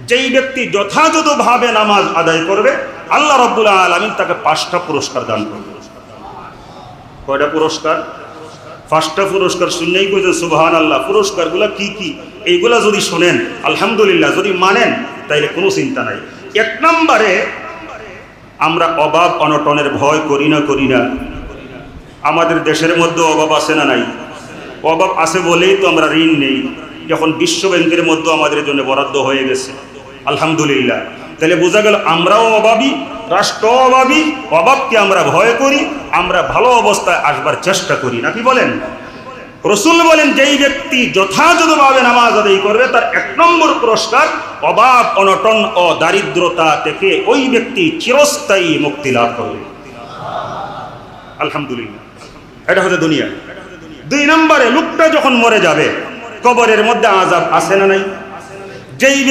যেই ব্যক্তি যথাযথভাবে নামাজ আদায় করবে আল্লাহ রাব্বুল আলামিন তাকে 5টা পুরস্কার দান করবে। কয়টা পুরস্কার? 5টা পুরস্কার। শুনলেই কইছেন সুবহানাল্লাহ। পুরস্কারগুলো কি কি এইগুলা যদি শোনেন আলহামদুলিল্লাহ, যদি মানেন তাইলে কোনো চিন্তা নাই। 1 নম্বরে আমরা অভাব অনটনের ভয় করি না। আমাদের দেশের মধ্যে অভাব আছে না নাই? অভাব আছে বলেই তো আমরা ঋণ নেই, যখন বিশ্ব ব্যাংকের মধ্যে আমাদের জন্য বরাদ্দ হয়ে গেছে আলহামদুলিল্লাহ। তাহলে বোঝা গেল আমরাও অভাবী, রাষ্ট্র অভাবী। অভাবকে আমরা ভয় করি, আমরা ভালো অবস্থায় আসবার চেষ্টা করি না, কি বলেন? রাসূল বলেন যেই ব্যক্তি যথাযথভাবে নামাজ আদায় করবে তার 1 নম্বর পুরস্কার অভাব অনটন ও দারিদ্রতা থেকে ওই ব্যক্তি চিরস্থায়ী মুক্তি লাভ করবে আলহামদুলিল্লাহ। এটা হচ্ছে দুনিয়া। 2 নম্বরে লোকটা যখন মরে যাবে কবরের মধ্যে আযাব আছে না নাই? যেই